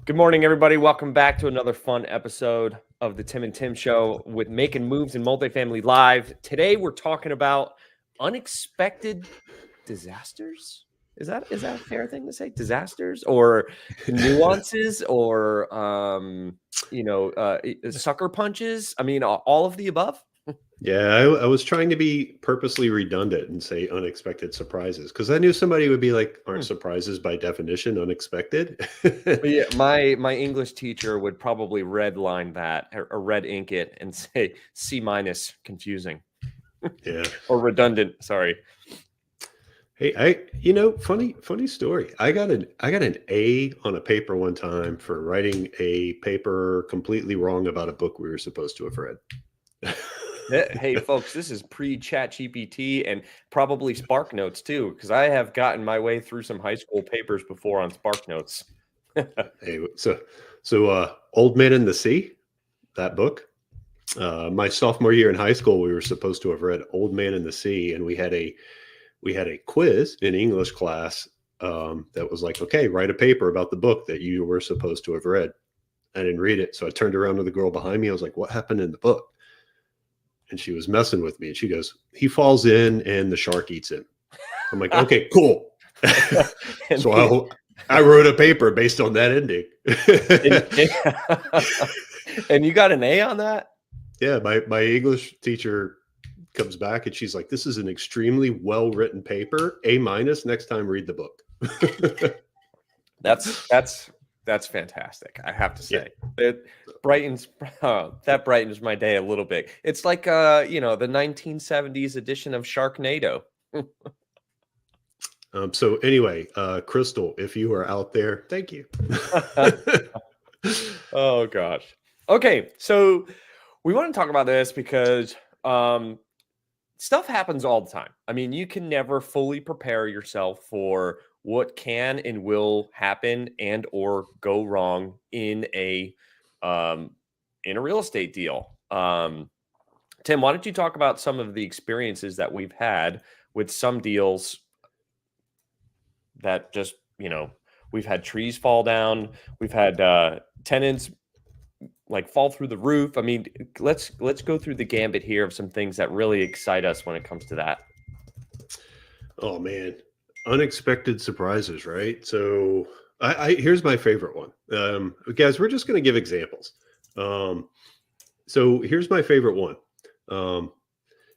Good morning, everybody. Welcome back to another fun episode of the Tim and Tim Show with Making Moves in Multifamily Live. Today, we're talking about unexpected disasters. Is that a fair thing to say? Disasters or nuances or sucker punches? I mean, all of the above. Yeah, I was trying to be purposely redundant and say unexpected surprises because I knew somebody would be like, aren't surprises by definition unexpected? But yeah, my English teacher would probably redline that or red ink it and say C minus, confusing. Yeah. Or redundant. Sorry. Hey, funny story. I got an A on a paper one time for writing a paper completely wrong about a book we were supposed to have read. Hey, folks, this is pre-Chat GPT and probably Spark Notes too, because I have gotten my way through some high school papers before on Spark Notes. Hey, so Old Man in the Sea, that book. My sophomore year in high school, we were supposed to have read Old Man in the Sea, and we had a quiz in English class that was like, okay, write a paper about the book that you were supposed to have read. I didn't read it, so I turned around to the girl behind me. I was like, what happened in the book? And she was messing with me, and she goes, he falls in and the shark eats him. I'm like, okay, cool. So I wrote a paper based on that ending. And you got an A on that? Yeah, my English teacher comes back and she's like, this is an extremely well-written paper. A minus. Next time, read the book. That's fantastic. I have to say, it brightens my day a little bit. It's like the 1970s edition of Sharknado. So anyway, Crystal, if you are out there, thank you. Oh gosh. Okay, so we want to talk about this because stuff happens all the time. I mean, you can never fully prepare yourself for what can and will happen and or go wrong in a real estate deal. Tim, why don't you talk about some of the experiences that we've had with some deals that just, we've had trees fall down, we've had tenants like fall through the roof. I mean, let's go through the gambit here of some things that really excite us when it comes to that. Oh man, unexpected surprises, right? So I here's my favorite one. Guys, we're just going to give examples. So here's my favorite one.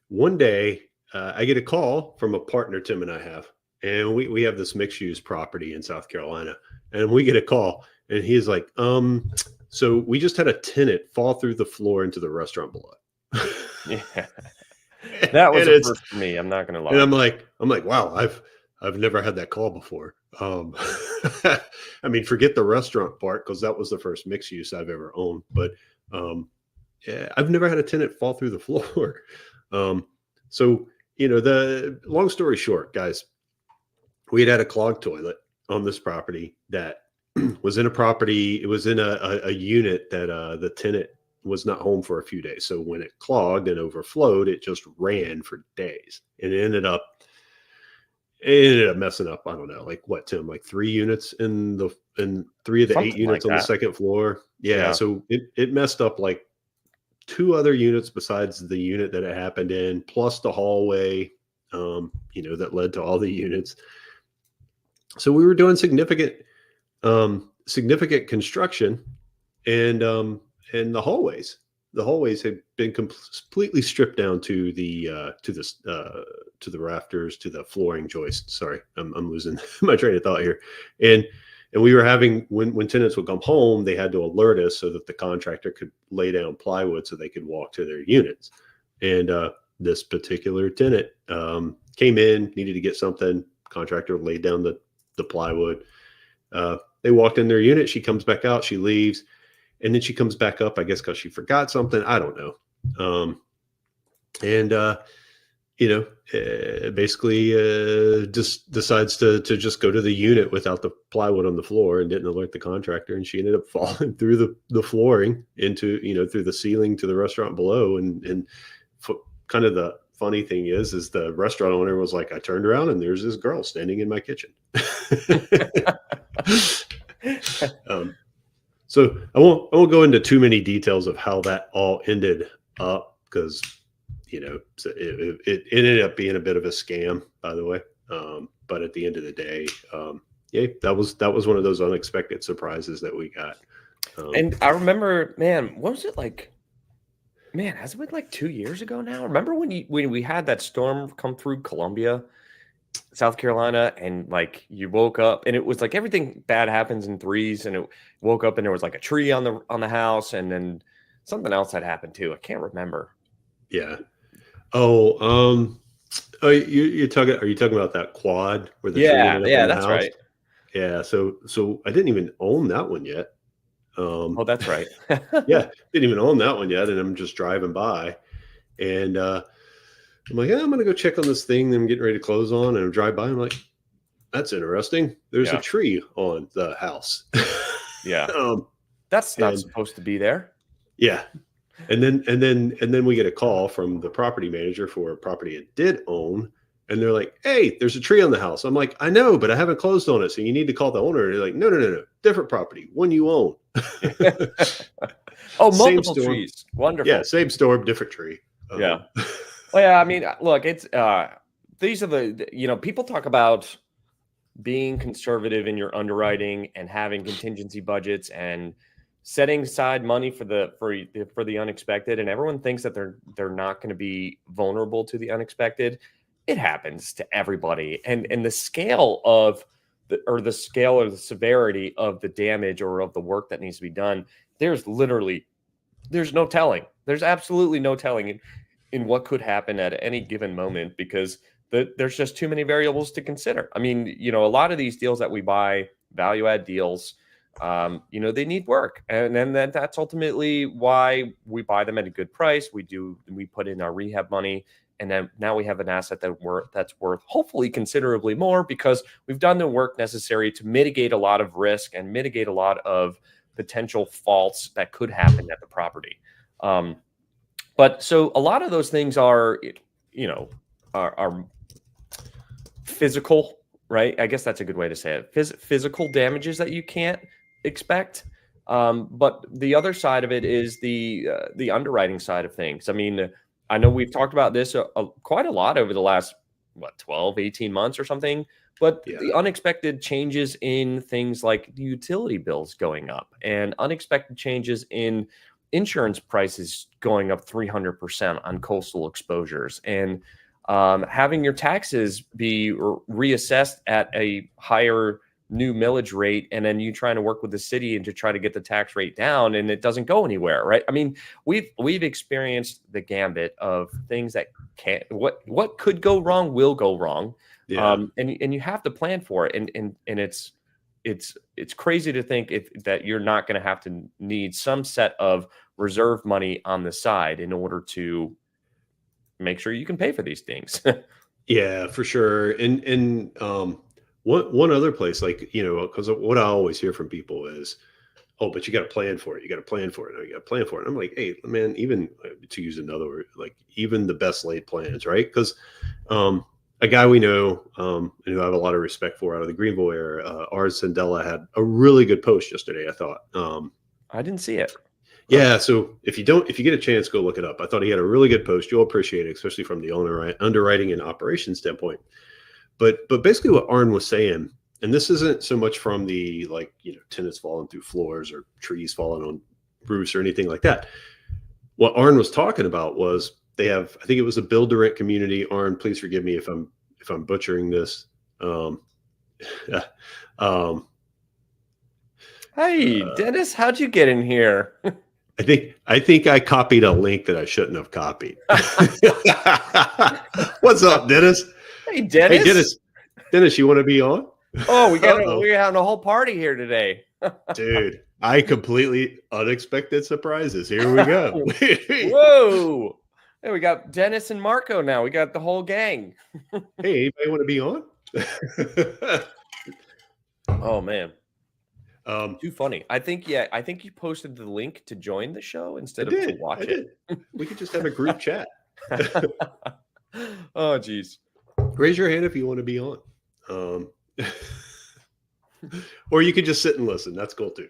One day I get a call from a partner Tim and I have, and we have this mixed use property in South Carolina, and we get a call, and he's like, so we just had a tenant fall through the floor into the restaurant below. Yeah, that was a first for me. I'm not going to lie. And I'm like, wow, I've never had that call before. I mean, forget the restaurant part because that was the first mixed use I've ever owned. But yeah, I've never had a tenant fall through the floor. So the long story short, guys, we had a clogged toilet on this property that was in a property. It was in a unit that the tenant was not home for a few days. So when it clogged and overflowed, it just ran for days, and it ended up messing up. I don't know, like what, Tim, like 3 units in 3 of the Something 8 units like on that. the second floor. Yeah. So it messed up like 2 other units besides the unit that it happened in, plus the hallway, that led to all the units. So we were doing significant construction, and the hallways had been completely stripped down to the rafters, to the flooring joists. Sorry, I'm losing my train of thought here. And we were having, when tenants would come home, they had to alert us so that the contractor could lay down plywood so they could walk to their units. And this particular tenant came in, needed to get something. Contractor laid down the plywood. They walked in their unit. She comes back out. She leaves. And then she comes back up, I guess, because she forgot something. I don't know. Basically just decides to just go to the unit without the plywood on the floor and didn't alert the contractor. And she ended up falling through the flooring into, through the ceiling to the restaurant below. And kind of the funny thing is the restaurant owner was like, I turned around and there's this girl standing in my kitchen. So I won't go into too many details of how that all ended up because so it ended up being a bit of a scam, by the way. But at the end of the day, yeah, that was one of those unexpected surprises that we got. And I remember, man, what was it like? Man, has it been like 2 years ago now? Remember when we had that storm come through Columbia, South Carolina, and like you woke up and it was like everything bad happens in threes, and it woke up and there was like a tree on the house, and then something else had happened too. I can't remember. Yeah. Oh, you're talking. Are you talking about that quad where the tree Yeah, ended up yeah, on the that's house? right. Yeah. So I didn't even own that one yet. Um, Oh, that's right. yeah, didn't even own that one yet, and I'm just driving by, and I'm like, yeah, I'm gonna go check on this thing that I'm getting ready to close on, and I drive by. I'm like, that's interesting. There's a Yeah, tree on the house. yeah. um, That's not and supposed to be there. yeah, and then we get a call from the property manager for a property it did own, and they're like, "Hey, there's a tree on the house." I'm like, "I know, but I haven't closed on it, so you need to call the owner." And they're like, "No, no, no, no, different property, one you own." Oh, Same multiple storm, trees. yeah, Wonderful. same storm, different tree. Yeah. Well, yeah, I mean, look, it's these are people talk about being conservative in your underwriting and having contingency budgets and setting aside money for the unexpected, and everyone thinks that they're not going to be vulnerable to the unexpected. It happens to everybody, and the scale of the scale or the severity of the damage or of the work that needs to be done, there's no telling. There's absolutely no telling in what could happen at any given moment, because there's just too many variables to consider. I mean, a lot of these deals that we buy, value add deals, they need work, and then that's ultimately why we buy them at a good price. We put in our rehab money, and then now we have an asset that's worth hopefully considerably more because we've done the work necessary to mitigate a lot of risk and mitigate a lot of potential faults that could happen at the property. Um, but so a lot of those things are, are physical, right? I guess that's a good way to say it. Physical damages that you can't expect. But the other side of it is the underwriting side of things. I mean, I know we've talked about this quite a lot over the last 12, 18 months or something. But Yeah, the unexpected changes in things like the utility bills going up and unexpected changes in insurance prices going up 300% on coastal exposures, and having your taxes be reassessed at a higher new millage rate, and then you trying to work with the city and to try to get the tax rate down, and it doesn't go anywhere, right? I mean, we've experienced the gambit of things that can't what could go wrong will go wrong, yeah. and you have to plan for it, and it's crazy to think that you're not going to have to need some set of reserve money on the side in order to make sure you can pay for these things. Yeah, for sure. And one other place, like because what I always hear from people is, "Oh, but you got to plan for it. You got to plan for it. You got to plan for it." And I'm like, "Hey, man, even to use another word, like even the best laid plans, right?" Because a guy we know, and who I have a lot of respect for out of the Greenville area, Ars Sandella, had a really good post yesterday, I thought. I didn't see it. Huh. Yeah, so if you get a chance, go look it up. I thought he had a really good post. You'll appreciate it, especially from the underwriting and operations standpoint. But basically, what Arn was saying, and this isn't so much from the tenants falling through floors or trees falling on roofs or anything like that. What Arn was talking about was they have, I think it was a build to rent community. Arn, please forgive me if I'm butchering this. Um, um, Hey, uh, Dennis, how'd you get in here? I think I copied a link that I shouldn't have copied. What's up, Dennis? Hey, Hey, Dennis. Dennis, you want to be on? Oh, Uh-oh. we're having a whole party here today. Dude, I completely unexpected surprises. Here we go. Whoa. Hey, we got Dennis and Marco now. We got the whole gang. Hey, anybody want to be on? Oh man. um, Too funny. I think you posted the link to join the show I instead of to did. I watch it. did. We could just have a group chat. Oh geez. Raise your hand if you want to be on. Or you could just sit and listen. That's cool too.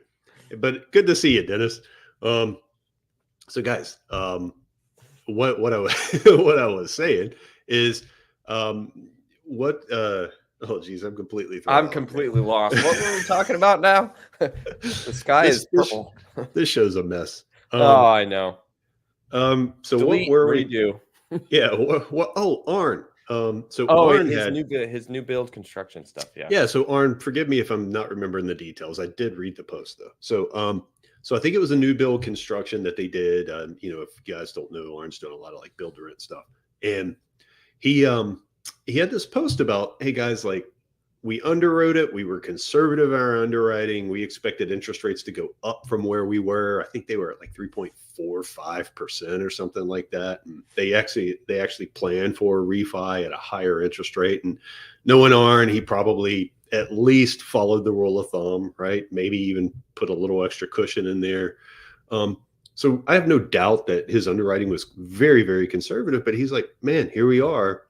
but good to see you, Dennis. So guys, what I was what I was saying is, what oh geez, I'm completely thrown I'm off there. completely lost. What were we talking about now? The sky this is this purple. this show's a mess. Oh, I know. So what Delete, were we? redo. Yeah, what? Oh, Arn. So Oh, Arn had, his new build construction stuff. Yeah. yeah. So Arn, forgive me if I'm not remembering the details. I did read the post though. So I think it was a new build construction that they did. If you guys don't know, Arn's doing a lot of like build to rent stuff, and he um he had this post about, hey guys, like we underwrote it, we were conservative in our underwriting, we expected interest rates to go up from where we were. I think they were at like 3.45% or something like that, and they actually planned for a refi at a higher interest rate. And knowing Arn, he probably at least followed the rule of thumb, right? Maybe even put a little extra cushion in there. So I have no doubt that his underwriting was very, very conservative, but he's like, man, here we are.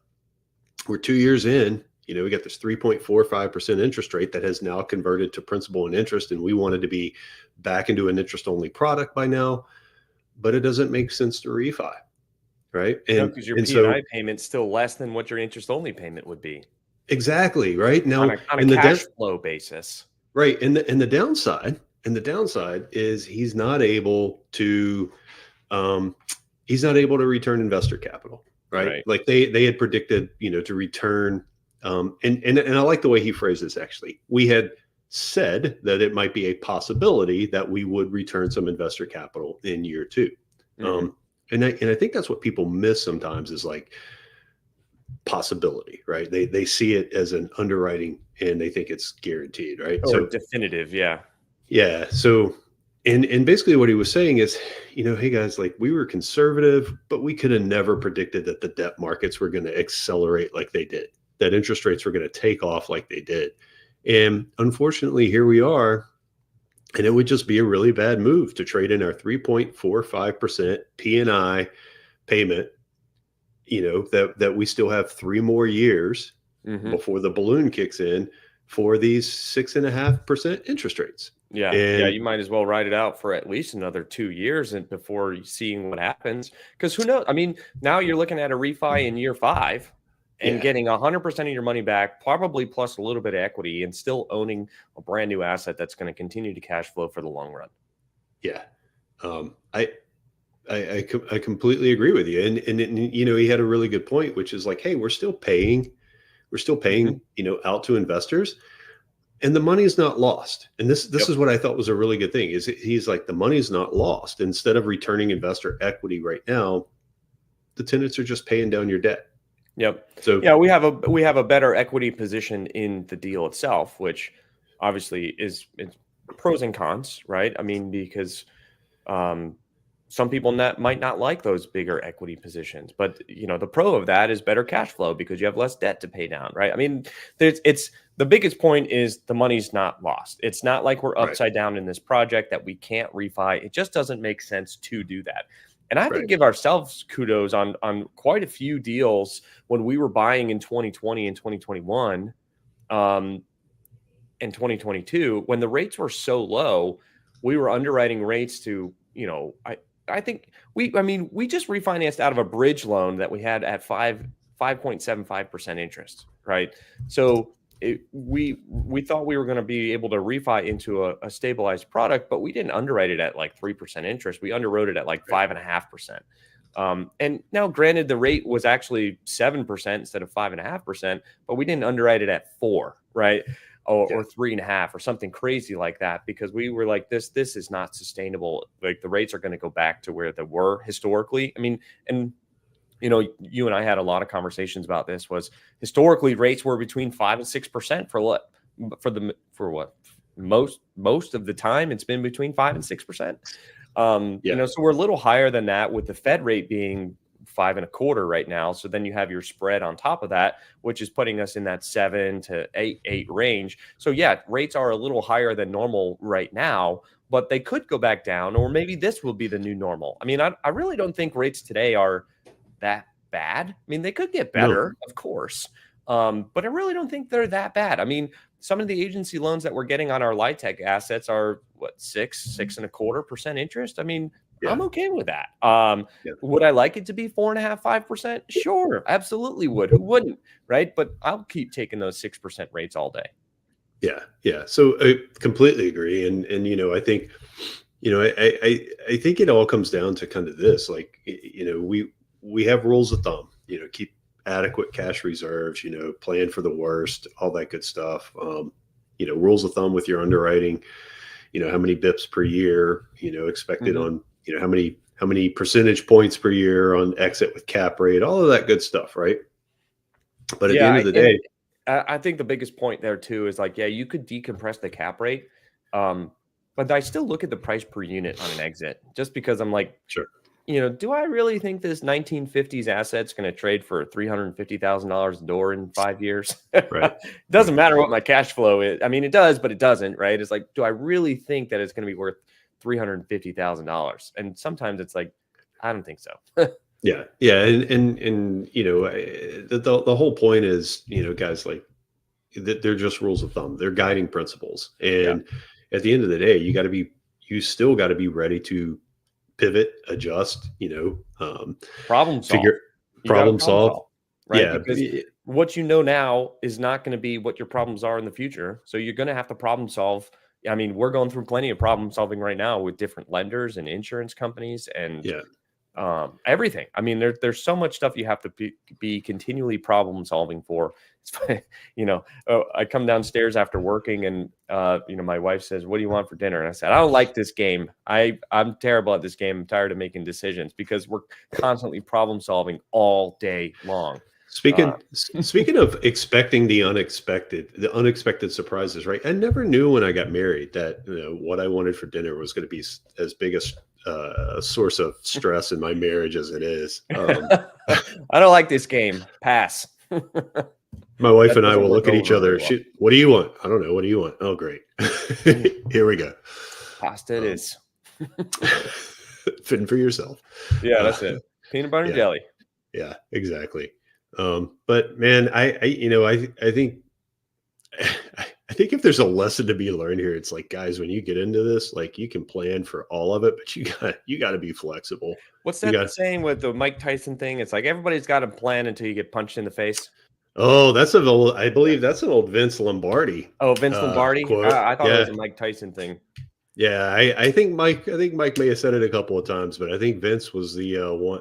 We're 2 years in. We got this 3.45% interest rate that has now converted to principal and interest, and we wanted to be back into an interest-only product by now, but it doesn't make sense to refi, right? No, And because your and so P&I payment's still less than what your interest-only payment would be exactly, right? on Now, a in the cash flow basis. right, and the downside is he's not able to return investor capital, right? Right. Like they had predicted, to return. And I like the way he phrased this. Actually, we had said that it might be a possibility that we would return some investor capital in year two. Mhm. And I think that's what people miss sometimes is like possibility, right? They see it as an underwriting and they think it's guaranteed, right? Or So definitive, yeah. yeah. So, and basically what he was saying is, hey guys, like we were conservative, but we could have never predicted that the debt markets were going to accelerate like they did, that interest rates were going to take off like they did. And unfortunately, here we are. And it would just be a really bad move to trade in our 3.45% P&I payment, that we still have 3 more years Mhm. before the balloon kicks in for these 6.5% interest rates. Yeah, yeah, And you might as well ride it out for at least another 2 years and before seeing what happens. Because who knows? I mean, now you're looking at a refi in year 5 and yeah, getting 100% of your money back, probably plus a little bit of equity and still owning a brand new asset that's gonna continue to cash flow for the long run. yeah. I, I completely agree with you. And he had a really good point, which is like, hey, we're still Mhm. paying, out to investors, and the money's not lost. And this Yep. is what I thought was a really good thing is he's like, the money's not lost. Instead of returning investor equity right now, the tenants are just paying down your debt. Yep. So Yeah, we have a better equity position in the deal itself, which obviously is it's pros and cons, right? I mean, because um, some people might not like those bigger equity positions, but the pro of that is better cash flow because you have less debt to pay down, right? I mean, it's the biggest point is the money's not lost. It's not like we're right, upside down in this project that we can't refi. It just doesn't make sense to do that. And I have to right, give ourselves kudos on quite a few deals when we were buying in 2020 and 2021. Um, in 2022 when the rates were so low, we were underwriting rates to, I think we just refinanced out of a bridge loan that we had at 5.75% interest, right? So we thought we were going to be able to refi into a stabilized product, but we didn't underwrite it at like 3% interest. We underwrote it at like right. 5.5%. And now, granted, the rate was actually 7% instead of 5.5%, but we didn't underwrite it at 4, right? Yeah, Or 3.5 or something crazy like that, because we were like, this is not sustainable. Like the rates are going to go back to where they were historically. I mean, and you and I had a lot of conversations about this. Was historically rates were between 5 and 6% for what most of the time it's been between 5 and 6%. yeah, So we're a little higher than that with the Fed rate being 5.25 right now. So then you have your spread on top of that, which is putting us in that 7 to 8 range. So yeah, rates are a little higher than normal right now, but they could go back down, or maybe this will be the new normal. I mean, I really don't think rates today are that bad. I mean, they could get no, better, of course, but I really don't think they're that bad. I mean, some of the agency loans that we're getting on our LIHTC assets are what, 6.25% interest. I mean, Yeah. I'm okay with that. Yeah. Would I like it to be 4.5%, 5%? Sure, absolutely would. Who wouldn't, right? But I'll keep taking those 6% rates all day. Yeah. Yeah. So I completely agree. And, I think, I think it all comes down to kind of this, like, we have rules of thumb, keep adequate cash reserves, plan for the worst, all that good stuff. Rules of thumb with your underwriting, how many bips per year, expected on, how many percentage points per year on exit with cap rate, all of that good stuff. Right. But at the end Yeah, of the and day, I think the biggest point there too is like, yeah, you could decompress the cap rate, but I still look at the price per unit on an exit just because I'm like, sure. do I really think this 1950s asset's going to trade for $350,000 a door in 5 years? Right. Doesn't Right. matter what my cash flow is. I mean, it does, but it doesn't, right? It's like, do I really think that it's going to be worth $350,000? And sometimes it's like, I don't think so. Yeah. Yeah. And the whole point is, guys, like, that they're just rules of thumb. They're guiding principles. Yeah. And at the end of the day, you still got to be ready to pivot, adjust, Problem solve. figure, You got to problem problem solve. solve, right? Yeah. Because what you know now is not going to be what your problems are in the future. So you're going to have to problem solve. I mean, we're going through plenty of problem solving right now with different lenders and insurance companies and Yeah. everything. I mean, there's so much stuff you have to be continually problem solving for. It's funny, I come downstairs after working and, my wife says, "What do you want for dinner?" And I said, "I don't like this game. I'm terrible at this game. I'm tired of making decisions," because we're constantly problem solving all day long. Speaking of expecting the unexpected surprises, right? I never knew when I got married that what I wanted for dinner was going to be as big a source of stress in my marriage as it is. I don't like this game. Pass. My wife That and I doesn't will work look at each over very other. well. What do you want? I don't know. What do you want? Oh, great. Here we go. Pasta it is. Fitting for yourself. Yeah, that's it. Peanut butter and yeah. jelly. Yeah, exactly. But man, I think I think if there's a lesson to be learned here, it's like, guys, when you get into this, like, you can plan for all of it, but you got to be flexible. What's You that got saying with the Mike Tyson thing? It's like everybody's got a plan until you get punched in the face. Oh, I believe that's an old Vince Lombardi Oh, Vince Lombardi. quote. I thought it Yeah. was a Mike Tyson thing. Yeah, I think Mike may have said it a couple of times, but I think Vince was the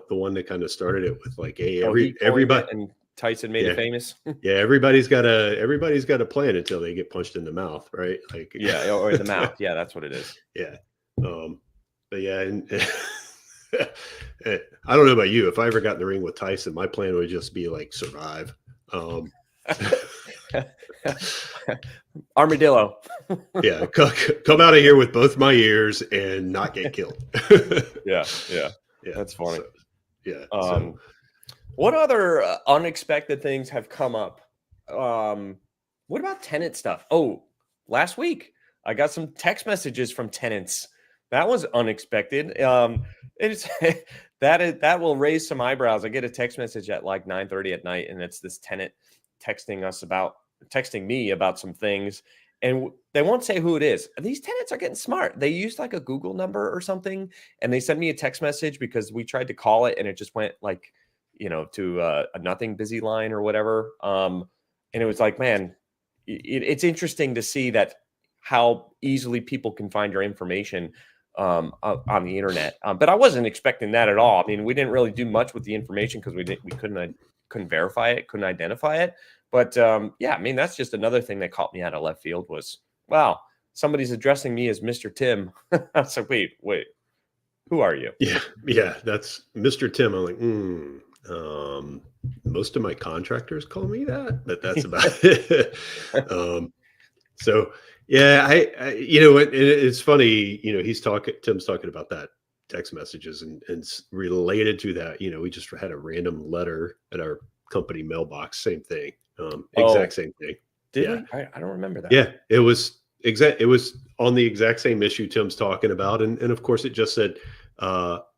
one that kind of started it with, like, hey, He coined everybody, it and Tyson made it famous. yeah, everybody's got a plan until they get punched in the mouth, right? Like, Yeah, or in the mouth. Yeah, that's what it is. Yeah. But yeah, and I don't know about you. If I ever got in the ring with Tyson, my plan would just be like survive. Armadillo. Yeah, come out of here with both my ears and not get killed. Yeah. Yeah, That's funny. So, yeah. What other unexpected things have come up? What about tenant stuff? Oh, last week I got some text messages from tenants. That was unexpected. It's that will raise some eyebrows. I get a text message at like 9:30 at night, and it's this tenant texting me about some things, and they won't say who it is. These tenants are getting smart. They used like a Google number or something, and they sent me a text message because we tried to call it, and it just went like, to a nothing busy line or whatever. And it was like, man, it's interesting to see that how easily people can find your information on the internet. But I wasn't expecting that at all. I mean, we didn't really do much with the information because we couldn't verify it, couldn't identify it. But yeah, I mean, that's just another thing that caught me out of left field was, wow, somebody's addressing me as Mr. Tim. I was like, wait, who are you? Yeah, that's Mr. Tim. I'm like, most of my contractors call me that, but that's about it. So yeah, it's funny, Tim's talking about that text messages and related to that, we just had a random letter at our company mailbox, same thing. Exact same thing. Did we? I don't remember that. Yeah, it was on the exact same issue Tim's talking about. And of course it just said,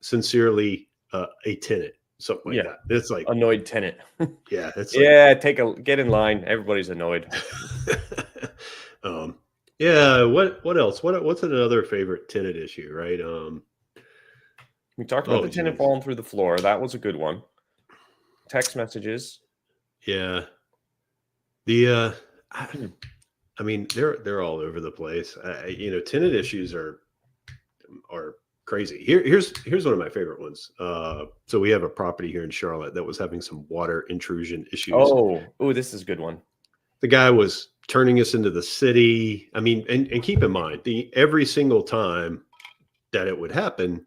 sincerely, a tenant, something like that. It's like annoyed tenant. Yeah. It's like, get in line. Everybody's annoyed. um, yeah. What else? What's another favorite tenant issue? Right. We talked about Oh, the tenant geez. falling through the floor. That was a good one. Text messages. Yeah. The I, Hmm. I mean, they're all over the place. Tenant issues are crazy. Here's one of my favorite ones. So we have a property here in Charlotte that was having some water intrusion issues. Oh, this is a good one. The guy was turning us into the city. I mean, and keep in mind, the every single time that it would happen,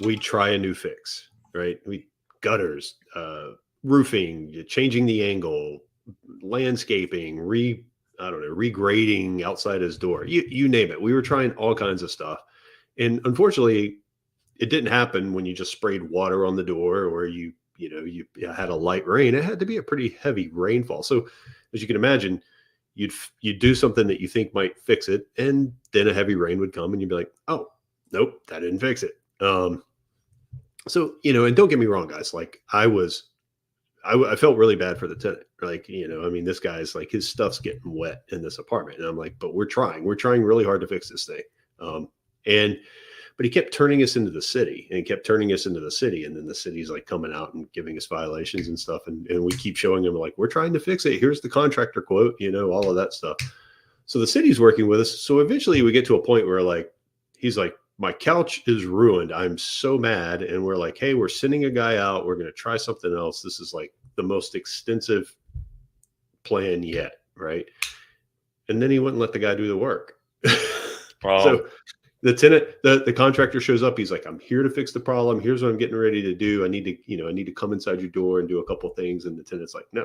we try a new fix, right? We gutters, roofing, changing the angle, landscaping, I don't know, regrading outside his door. You name it. We were trying all kinds of stuff. And unfortunately, it didn't happen when you just sprayed water on the door or you had a light rain. It had to be a pretty heavy rainfall. So as you can imagine, you'd do something that you think might fix it, and then a heavy rain would come, and you'd be like, "Oh, nope, that didn't fix it." So and don't get me wrong, guys. Like I felt really bad for the tenant. Like, I mean, this guy's like his stuff's getting wet in this apartment, and I'm like, but we're trying really hard to fix this thing. And but he kept turning us into the city, and he kept turning us into the city, and then the city's like coming out and giving us violations and stuff, and we keep showing him like we're trying to fix it. Here's the contractor quote, all of that stuff. So the city's working with us. So eventually we get to a point where like he's like, my couch is ruined. I'm so mad. And we're like, hey, we're sending a guy out. We're going to try something else. This is like the most extensive plan yet. Right. And then he wouldn't let the guy do the work. Oh, So the tenant, the contractor shows up. He's like, I'm here to fix the problem. Here's what I'm getting ready to do. I need to come inside your door and do a couple things. And the tenant's like, no,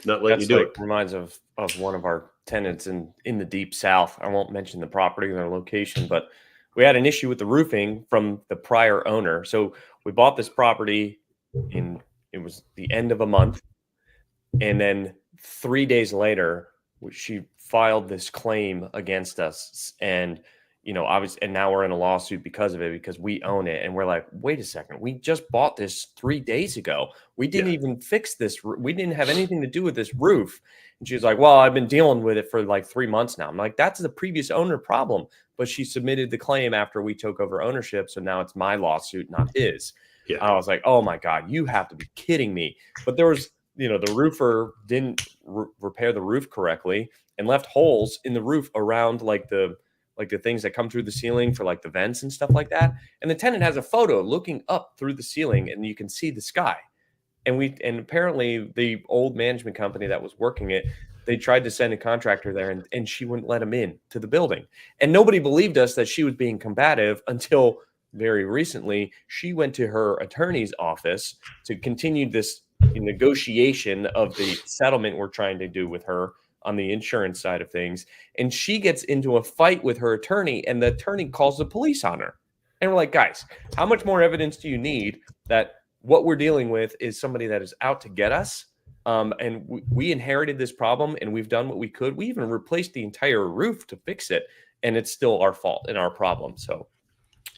not letting you that's do like it. reminds of one of our tenants in the deep south. I won't mention the property or their location, but we had an issue with the roofing from the prior owner. So we bought this property in it was the end of a month, and then 3 days later, she filed this claim against us, and obviously, and now we're in a lawsuit because of it because we own it, and we're like, wait a second, we just bought this 3 days ago. We didn't Yeah. even fix this. We didn't have anything to do with this roof. And she's like, well, I've been dealing with it for like 3 months now. I'm like, that's the previous owner problem. But she submitted the claim after we took over ownership, so now it's my lawsuit, not his. Yeah. I was like, oh my god, you have to be kidding me. But there was the roofer didn't repair the roof correctly and left holes in the roof around like the things that come through the ceiling for like the vents and stuff like that. And the tenant has a photo looking up through the ceiling and you can see the sky. And apparently the old management company that was working it, they tried to send a contractor there and she wouldn't let him in to the building. And nobody believed us that she was being combative until very recently she went to her attorney's office to continue this negotiation of the settlement we're trying to do with her on the insurance side of things. And she gets into a fight with her attorney, and the attorney calls the police on her. And we're like, guys, how much more evidence do you need that what we're dealing with is somebody that is out to get us? And we inherited this problem, and we've done what we could. We even replaced the entire roof to fix it, and it's still our fault and our problem. So,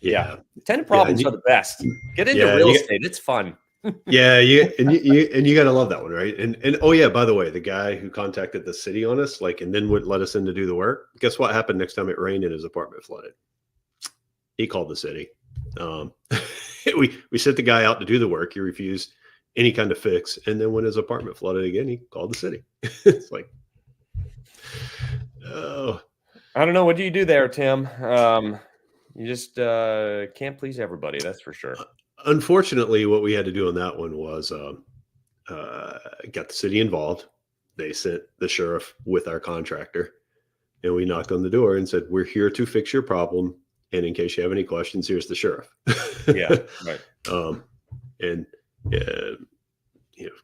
yeah, Yeah. tenant Yeah. And problems are the best. Get into yeah. real estate; it's fun. Yeah, you gotta love that one, right? And oh yeah, by the way, the guy who contacted the city on us, like, and then would let us in to do the work. Guess what happened next time it rained and his apartment flooded? He called the city. Um, we sent the guy out to do the work. He refused any kind of fix, and then when his apartment flooded again, he called the city. It's like, oh I don't know. What do you do there, Tim? You just can't please everybody. That's for sure. unfortunately, what we had to do on that one was got the city involved. They sent the sheriff with our contractor, and we knocked on the door and said, "We're here to fix your problem. And in case you have any questions, here's the sheriff." Yeah, right. um, and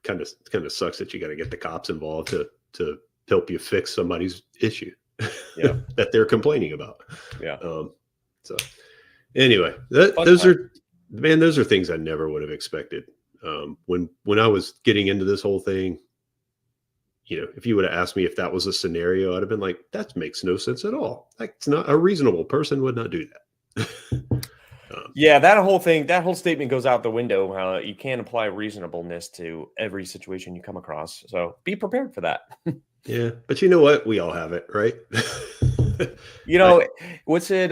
kind of sucks that you got to get the cops involved to help you fix somebody's issue Yeah, that they're complaining about. yeah. So anyway, Fun those time. are those are things I never would have expected. When I was getting into this whole thing, if you would have asked me if that was a scenario, I'd have been like, that makes no sense at all. Like, it's not, a reasonable person would not do that. Yeah, that whole statement goes out the window. You can't apply reasonableness to every situation you come across. So be prepared for that. Yeah, but you know what? We all have it, right? You I, know, what's it?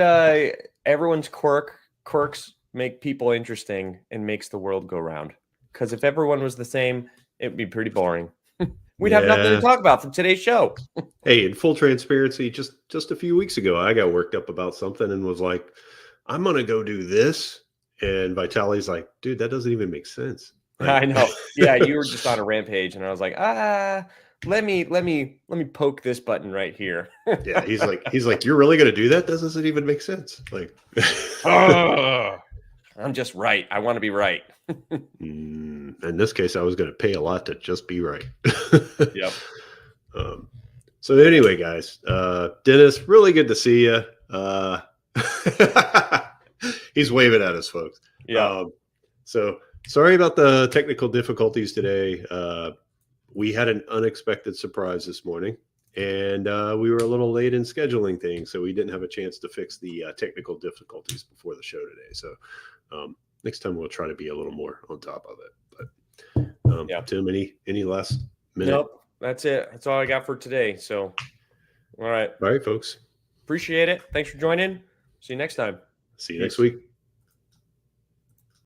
Everyone's quirks make people interesting and makes the world go round. Because if everyone was the same, it'd be pretty boring. We'd have nothing to yeah. talk about from today's show. Hey, in full transparency, just a few weeks ago, I got worked up about something and was like, "I'm gonna go do this," and Vitali's like, "Dude, that doesn't even make sense." I Like, know. Yeah, you were just on a rampage, and I was like, let me poke this button right here. yeah, he's like, "You're really gonna do that? That doesn't even make sense." Like, Ugh. I'm just right. I want to be right. In this case, I was gonna pay a lot to just be right. Yep. um, so anyway, guys, Dennis, really good to see you. He's waving at us, folks. Yep. So sorry about the technical difficulties today. We had an unexpected surprise this morning, and we were a little late in scheduling things, so we didn't have a chance to fix the technical difficulties before the show today. So next time we'll try to be a little more on top of it. But Yep. Tim, any last minute? Nope. That's it. That's all I got for today. So, all right. All right, folks. Appreciate it. Thanks for joining. See you next time. See you next Peace. week.